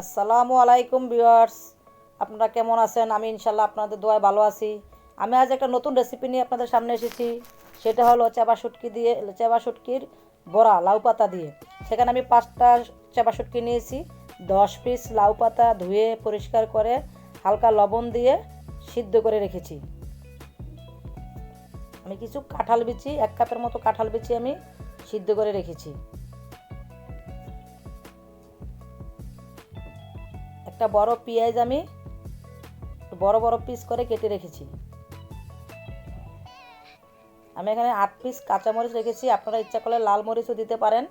আসসালামু আলাইকুম ভিউয়ার্স, আপনারা কেমন আছেন? আমি ইনশাল্লাহ আপনাদের দোয়ায় ভালো আছি। আমি আজ একটা নতুন রেসিপি নিয়ে আপনাদের সামনে এসেছি। সেটা হলো চেপা শুটকির বড়া লাউ পাতা দিয়ে। সেখানে আমি 5টা চেপা শুটকি নিয়েছি, 10 পিস লাউ পাতা ধুয়ে পরিষ্কার করে হালকা লবণ দিয়ে সিদ্ধ করে রেখেছি। আমি কিছু কাঁঠাল বিচি, 1 কাপের মতো কাঁঠাল বিচি আমি সিদ্ধ করে রেখেছি। একটা বড় পেঁয়াজ আমি বড় বড় পিস করে কেটে রেখেছি। আমি এখানে 8 পিস কাঁচামরিচ রেখেছি, আপনারা ইচ্ছা করলে লাল মরিচও দিতে পারেন।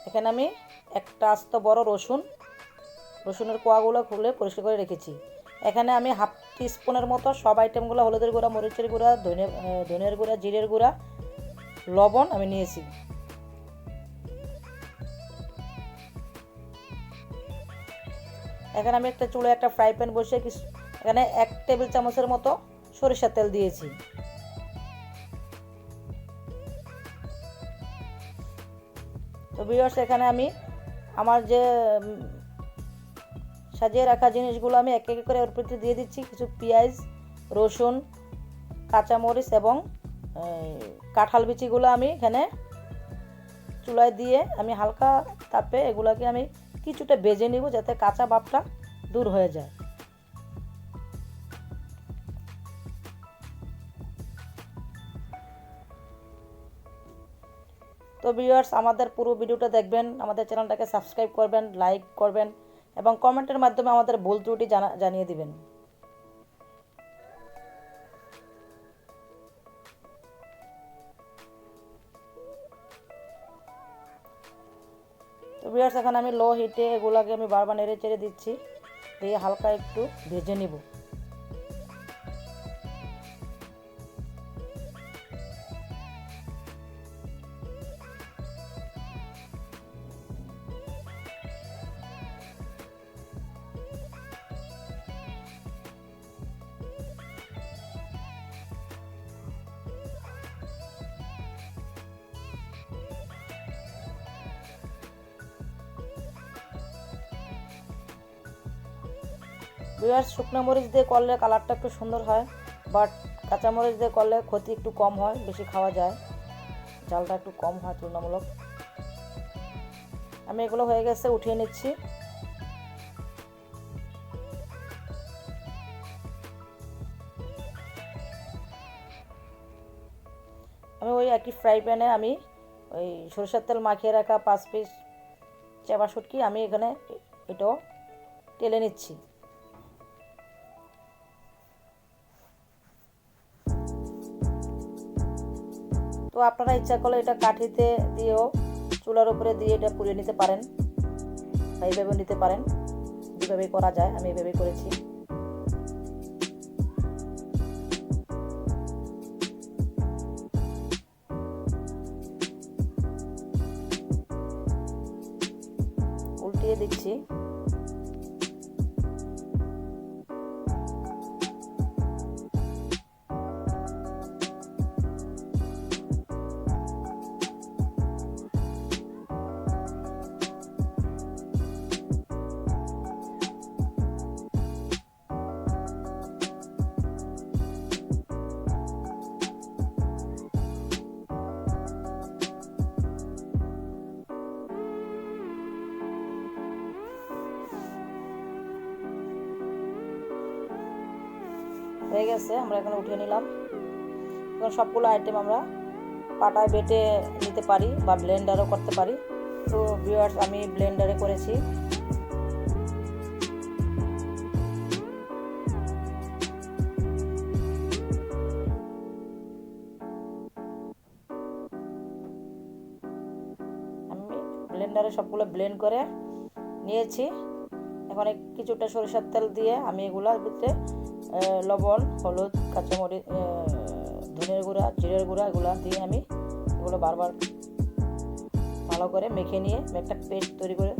এখানে আমি একটা আস্ত বড় রসুনের কোয়াগুলো খুলে পরিষ্কার করে রেখেছি। এখানে আমি হাফ টিস্পুনের মতো সব আইটেমগুলো, হলুদের গুঁড়া, মরিচের গুঁড়া, ধনের গুঁড়া, জিরের গুঁড়া, লবণ আমি নিয়েছি। এখানে আমি একটা চুলায় একটা ফ্রাই প্যান বসিয়ে এখানে 1 টেবিল চামচের মতো সরিষার তেল দিয়েছি। তো ভিউয়ার্স, এখানে আমি আমার যে সাজিয়ে রাখা জিনিসগুলো আমি এক এক করে ওর ভিতরে দিয়ে দিচ্ছি। কিছু পেঁয়াজ, রসুন, কাঁচামরিচ এবং কাঁঠাল বিচিগুলো আমি এখানে চুলায় দিয়ে আমি হালকা তাপে এগুলোকে আমি কিছুটা ভেজে নিব, যাতে কাঁচা ভাবটা দূর হয়ে যায়। তো ভিউয়ার্স, আমাদের পুরো ভিডিওটা দেখবেন, আমাদের চ্যানেলটাকে সাবস্ক্রাইব করবেন, লাইক করবেন এবং কমেন্টের মাধ্যমে আমাদের ভুল ত্রুটি জানিয়ে দিবেন। তো ভিউয়ার্স, এখন আমি লো হিটে এগুলাকে আমি বারবার নেড়ে চেড়ে দিচ্ছি, দিয়ে হালকা একটু ভেজে নিব। ভিউয়ার্স, শুকনো মরিচ দিয়ে করলে কালারটা একটু সুন্দর হয়, বাট কাঁচা মরিচ দিয়ে করলে ক্ষতি একটু কম হয়, বেশি খাওয়া যায়, ঝালটা একটু কম হয় তুলনামূলক। আমি এগুলো হয়ে গেছে, উঠিয়ে নিচ্ছি। আমি ওই একই ফ্রাই প্যানে আমি ওই সরষের তেল মাখিয়ে রাখা 5 পিস চেপা শুটকি আমি এখানে এটাও টেলে নিচ্ছি। তো আপনারা ইচ্ছা করলে এটা কাঠিতে দিয়েও চুলার উপরে দিয়ে এটা পুড়িয়ে নিতে পারেন বা এইভাবে নিতে পারেন, যেভাবেই করা যায় আমি এইভাবেই করেছি। উল্টিয়ে দিচ্ছি। হয়ে গেছে, আমরা এখানে উঠিয়ে নিলাম। এখন সবগুলো আইটেম আমরা পাটায় বেটে নিতে পারি বা ব্লেন্ডারও করতে পারি। তো ভিউয়ার্স, আমি ব্লেন্ডারে করেছি। আমি ব্লেন্ডারে সবগুলো ব্লেন্ড করে নিয়েছি। এখন কিছুটা সরিষার তেল দিয়ে আমি এগুলোর ভিতরে লবণ, হলুদ, কাঁচামরিচ, ধনের গুঁড়া, জিরের গুঁড়া এগুলো দিয়ে আমি এগুলো বারবার ভালো করে মেখে নিয়ে একটা পেস্ট তৈরি করে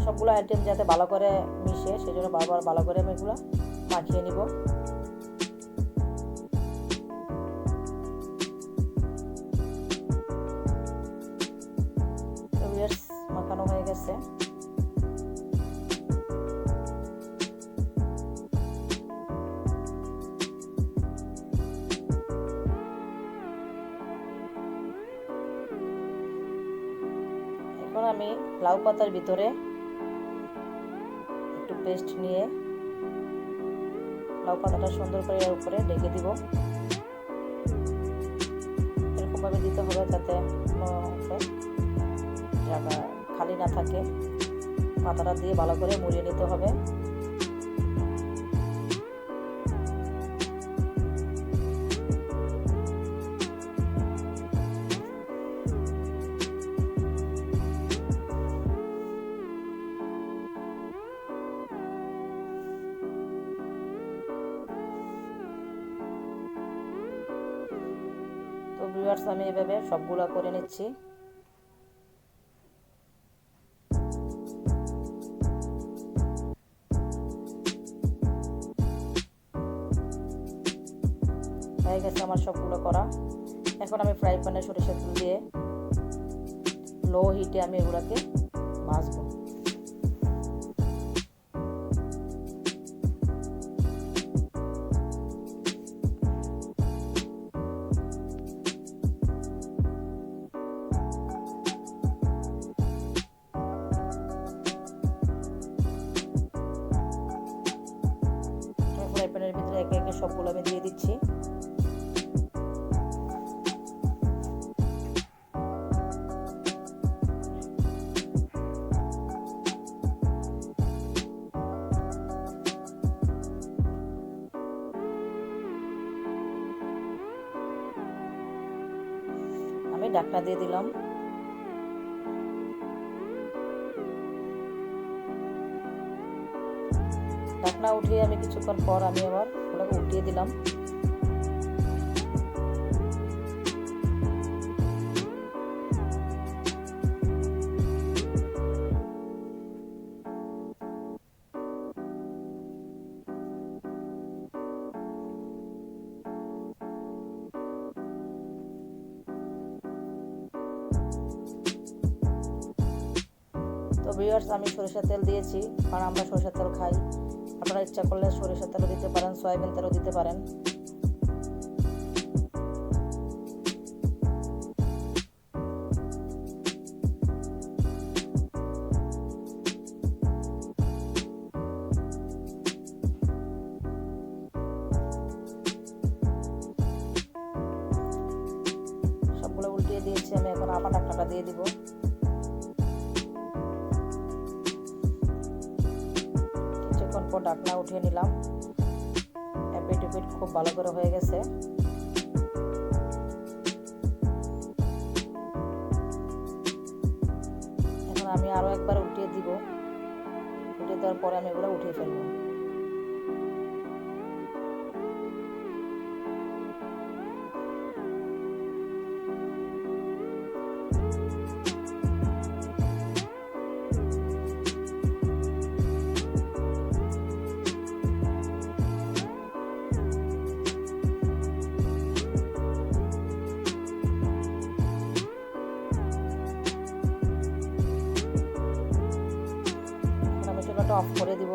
সবগুলো আইটেম যাতে ভালো করে মিশে সেই জন্য বারবার ভালো করে আমি এগুলো মাখিয়ে নিব। মাখানো হয়ে গেছে। এখন আমি লাউ পাতার ভিতরে একটু পেস্ট নিয়ে লাউ পাতাটা সুন্দর করে এর উপরে ঢেকে দিব। এরকমভাবে দিতে হবে যাতে কোনো জায়গা খালি না থাকে। পাতাটা দিয়ে ভালো করে মুড়িয়ে নিতে হবে। তো ভিউয়ার্স আমি এভাবে সবগুলো করে নিচ্ছি। হয়ে গেছে আমার সবগুলো করা। এখন আমি ফ্রাই প্যানে সরিষার তেল দিয়ে লো হিটে আমি এগুলোকে ভাজবো। ফ্রাই প্যানের ভিতরে একে একে সবগুলো আমি দিয়ে দিচ্ছি। আমি ঢাকনা দিয়ে দিলাম। ঢাকনা উঠিয়ে আমি কিছুক্ষণ পর আমি আবার ওটাকে উঠিয়ে দিলাম। তো ভিউয়ার্স আমি সরিষার তেল দিয়েছি, কারণ আমরা সরিষার তেল খাই। আপনারা ইচ্ছা করলে সরিষার তেলও দিতে পারেন, সয়াবিন তেলও দিতে পারেন। সবগুলো উল্টিয়ে দিয়েছি আমি। এখন আবার ঢাকনাটা দিয়ে দিব। পর ঢাকনা উঠিয়ে নিলাম। এপিট ওপিট খুব ভালো করে হয়ে গেছে। এখন আমি আরো একবার উঠিয়ে দিব। উঠিয়ে দেওয়ার পরে আমি এগুলো উঠিয়ে ফেলবো। অফ করে দিব।